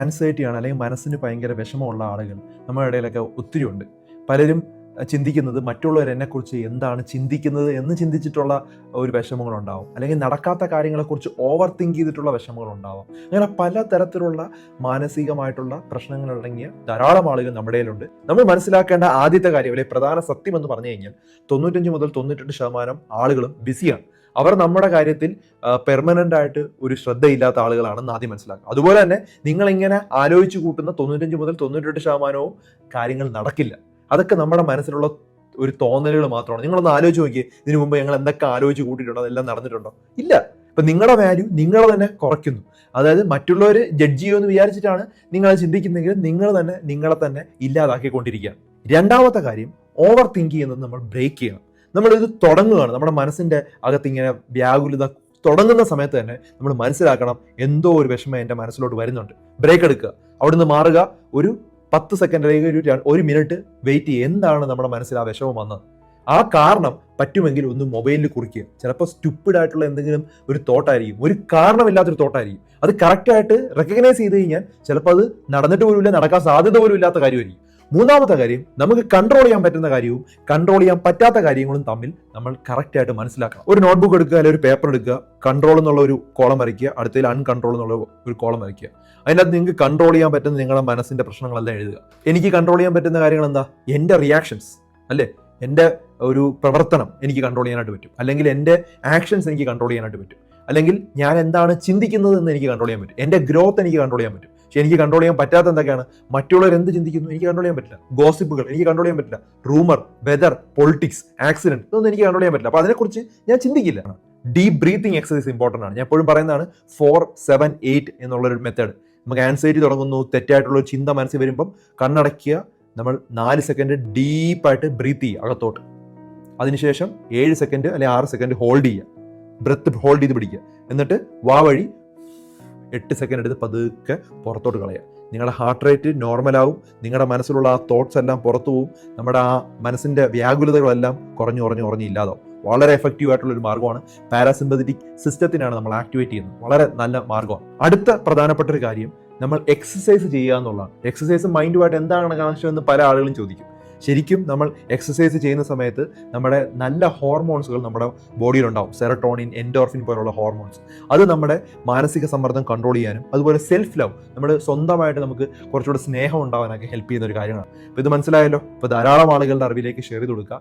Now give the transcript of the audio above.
ആൻസൈറ്റിയാണ് അല്ലെങ്കിൽ മനസ്സിന് ഭയങ്കര വിഷമമുള്ള ആളുകൾ നമ്മുടെ ഇടയിലൊക്കെ ഒത്തിരി ഉണ്ട്. പലരും ചിന്തിക്കുന്നത് മറ്റുള്ളവർ എന്നെക്കുറിച്ച് എന്താണ് ചിന്തിക്കുന്നത് എന്ന് ചിന്തിച്ചിട്ടുള്ള ഒരു വിഷമങ്ങളുണ്ടാവും, അല്ലെങ്കിൽ നടക്കാത്ത കാര്യങ്ങളെക്കുറിച്ച് ഓവർ തിങ്ക് ചെയ്തിട്ടുള്ള വിഷമങ്ങളുണ്ടാവും. അങ്ങനെ പല തരത്തിലുള്ള മാനസികമായിട്ടുള്ള പ്രശ്നങ്ങളടങ്ങിയ ധാരാളം ആളുകൾ നമ്മുടെ ഇടയിലുണ്ട്. നമ്മൾ മനസ്സിലാക്കേണ്ട ആദ്യത്തെ കാര്യം, അല്ലെങ്കിൽ പ്രധാന സത്യം എന്ന് പറഞ്ഞു കഴിഞ്ഞാൽ 95 മുതൽ 98% ആളുകളും ബിസിയാണ്. അവർ നമ്മുടെ കാര്യത്തിൽ പെർമനന്റ് ആയിട്ട് ഒരു ശ്രദ്ധയില്ലാത്ത ആളുകളാണെന്ന് ആദ്യം മനസ്സിലാക്കുക. അതുപോലെ തന്നെ നിങ്ങളിങ്ങനെ ആലോചിച്ച് കൂട്ടുന്ന 95 മുതൽ 98% കാര്യങ്ങൾ നടക്കില്ല. അതൊക്കെ നമ്മുടെ മനസ്സിലുള്ള ഒരു തോന്നലുകൾ മാത്രമാണ്. നിങ്ങളൊന്ന് ആലോചിച്ച് നോക്കിയേ, ഇതിനു മുമ്പ് ഞങ്ങൾ എന്തൊക്കെ ആലോചിച്ച് കൂട്ടിയിട്ടുണ്ടോ, അതെല്ലാം നടന്നിട്ടുണ്ടോ? ഇല്ല. ഇപ്പൊ നിങ്ങളുടെ വാല്യൂ നിങ്ങൾ തന്നെ കുറയ്ക്കുന്നു. അതായത് മറ്റുള്ളവർ ജഡ്ജ് ചെയ്യുമെന്ന് വിചാരിച്ചിട്ടാണ് നിങ്ങൾ ചിന്തിക്കുന്നെങ്കിൽ നിങ്ങൾ തന്നെ നിങ്ങളെ തന്നെ ഇല്ലാതാക്കിക്കൊണ്ടിരിക്കുകയാണ്. രണ്ടാമത്തെ കാര്യം, ഓവർ തിങ്ക് ചെയ്യുന്നത് നമ്മൾ ബ്രേക്ക് ചെയ്യണം. നമ്മളിത് തുടങ്ങുകയാണ്, നമ്മുടെ മനസ്സിന്റെ അകത്ത് ഇങ്ങനെ വ്യാകുലത തുടങ്ങുന്ന സമയത്ത് തന്നെ നമ്മൾ മനസ്സിലാക്കണം, എന്തോ ഒരു വിഷമം എൻ്റെ മനസ്സിലോട്ട് വരുന്നുണ്ട്. ബ്രേക്ക് എടുക്കുക, അവിടുന്ന് മാറുക, ഒരു 10 സെക്കൻഡ് അല്ലെങ്കിൽ ഒരു മിനിറ്റ് വെയിറ്റ് ചെയ്യുക. എന്താണ് നമ്മുടെ മനസ്സിൽ ആ വിഷമം വന്നത്? ആ കാരണം പറ്റുമെങ്കിൽ ഒന്ന് മൊബൈലിൽ കുറിക്കുക. ചിലപ്പോൾ സ്റ്റുപ്പിഡ് ആയിട്ടുള്ള എന്തെങ്കിലും ഒരു തോട്ടായിരിക്കും, ഒരു കാരണമില്ലാത്തൊരു തോട്ടായിരിക്കും. അത് കറക്റ്റായിട്ട് റെക്കഗ്നൈസ് ചെയ്ത് കഴിഞ്ഞാൽ ചിലപ്പോൾ അത് നടന്നിട്ട് പോലുമില്ല, നടക്കാൻ സാധ്യത പോലും ഇല്ലാത്ത കാര്യമായിരിക്കും. മൂന്നാമത്തെ കാര്യം, നമുക്ക് കൺട്രോൾ ചെയ്യാൻ പറ്റുന്ന കാര്യവും കൺട്രോൾ ചെയ്യാൻ പറ്റാത്ത കാര്യങ്ങളും തമ്മിൽ നമ്മൾ കറക്റ്റായിട്ട് മനസ്സിലാക്കണം. ഒരു നോട്ട്ബുക്ക് എടുക്കുക, അല്ലെങ്കിൽ ഒരു പേപ്പർ എടുക്കുക, കൺട്രോൾ എന്നുള്ള ഒരു കോളം വരയ്ക്കുക, അടുത്തതിൽ അൺകൺട്രോൾ എന്നുള്ള ഒരു കോളം വരയ്ക്കുക. അതിനകത്ത് നിങ്ങൾക്ക് കൺട്രോൾ ചെയ്യാൻ പറ്റുന്ന നിങ്ങളുടെ മനസ്സിന്റെ പ്രശ്നങ്ങളെല്ലാം എഴുതുക. എനിക്ക് കൺട്രോൾ ചെയ്യാൻ പറ്റുന്ന കാര്യങ്ങൾ എന്താ? എൻ്റെ റിയാക്ഷൻസ്, അല്ലേ? എൻ്റെ ഒരു പ്രവർത്തനം എനിക്ക് കൺട്രോൾ ചെയ്യാനായിട്ട് പറ്റും, അല്ലെങ്കിൽ എൻ്റെ ആക്ഷൻസ് എനിക്ക് കൺട്രോൾ ചെയ്യാനായിട്ട് പറ്റും, അല്ലെങ്കിൽ ഞാൻ എന്താണ് ചിന്തിക്കുന്നത് എന്ന് എനിക്ക് കൺട്രോൾ ചെയ്യാൻ പറ്റും, എൻ്റെ ഗ്രോത്ത് എനിക്ക് കൺട്രോൾ ചെയ്യാൻ പറ്റും. പക്ഷെ എനിക്ക് കൺട്രോൾ ചെയ്യാൻ പറ്റാത്ത എന്തൊക്കെയാണ്? മറ്റുള്ളവർ എന്ത് ചിന്തിക്കുന്നു എനിക്ക് കൺട്രോൾ ചെയ്യാൻ പറ്റില്ല, ഗോസിപ്പുകൾ എനിക്ക് കൺട്രോൾ ചെയ്യാൻ പറ്റില്ല, റൂമർ, വെതർ, പൊളിറ്റിക്സ്, ആക്സിഡന്റ്, ഇതൊന്നും എനിക്ക് കൺട്രോൾ ചെയ്യാൻ പറ്റില്ല. അപ്പോൾ അതിനെക്കുറിച്ച് ഞാൻ ചിന്തിക്കില്ല. ഡീപ് ബ്രീത്തിങ് എക്സസൈസ് ഇമ്പോർട്ടൻ്റ് ആണ്. ഞാൻ എപ്പോഴും പറയുന്നതാണ് 4-7-8 എന്നുള്ളൊരു മെത്തേഡ്. നമുക്ക് ആൻസൈറ്റി തുടങ്ങുന്നു, തെറ്റായിട്ടുള്ള ഒരു ചിന്ത മനസ്സിൽ വരുമ്പം കണ്ണടയ്ക്കുക, നമ്മൾ 4 സെക്കൻഡ് ഡീപ്പായിട്ട് ബ്രീത്ത് ചെയ്യുക അകത്തോട്ട്. അതിനുശേഷം 7 സെക്കൻഡ് അല്ലെങ്കിൽ 6 സെക്കൻഡ് ഹോൾഡ് ചെയ്യുക, ബ്രെത്ത് ഹോൾഡ് ചെയ്ത് പിടിക്കുക. എന്നിട്ട് വാ വഴി 8 സെക്കൻഡ് എടുത്ത് പതുക്കെ പുറത്തോട്ട് കളയുക. നിങ്ങളുടെ ഹാർട്ട് റേറ്റ് നോർമലാവും, നിങ്ങളുടെ മനസ്സിലുള്ള ആ തോട്ട്സ് എല്ലാം പുറത്തു പോവും, നമ്മുടെ ആ മനസ്സിൻ്റെ വ്യാകുലതകളെല്ലാം കുറഞ്ഞ് ഇല്ലാതാവും. വളരെ എഫക്റ്റീവ് ആയിട്ടുള്ള ഒരു മാർഗ്ഗമാണ്. പാരാസിമ്പത്തറ്റിക് സിസ്റ്റത്തിനാണ് നമ്മൾ ആക്ടിവേറ്റ് ചെയ്യുന്നത്. വളരെ നല്ല മാർഗ്ഗമാണ്. അടുത്ത പ്രധാനപ്പെട്ട ഒരു കാര്യം, നമ്മൾ എക്സസൈസ് ചെയ്യുക എന്നുള്ളതാണ്. എക്സസൈസ് മൈൻഡുമായിട്ട് എന്താണ് കണക്ഷൻ എന്ന് പല ആളുകളും ചോദിക്കും. ശരിക്കും നമ്മൾ എക്സസൈസ് ചെയ്യുന്ന സമയത്ത് നമ്മുടെ നല്ല ഹോർമോൺസുകൾ നമ്മുടെ ബോഡിയിലുണ്ടാവും. സെറട്ടോണിൻ, എൻഡോർഫിൻ പോലുള്ള ഹോർമോൺസ്. അത് നമ്മുടെ മാനസിക സമ്മർദ്ദം കൺട്രോൾ ചെയ്യാനും അതുപോലെ സെൽഫ് ലവ്, നമ്മുടെ സ്വന്തമായിട്ട് നമുക്ക് കുറച്ചുകൂടെ സ്നേഹം ഉണ്ടാവാനൊക്കെ ഹെൽപ്പ് ചെയ്യുന്ന ഒരു കാര്യമാണ്. അപ്പോൾ ഇത് മനസ്സിലായല്ലോ. ഇപ്പോൾ ധാരാളം ആളുകളുടെ അറിവിലേക്ക് ഷെയർ ചെയ്ത് കൊടുക്കുക.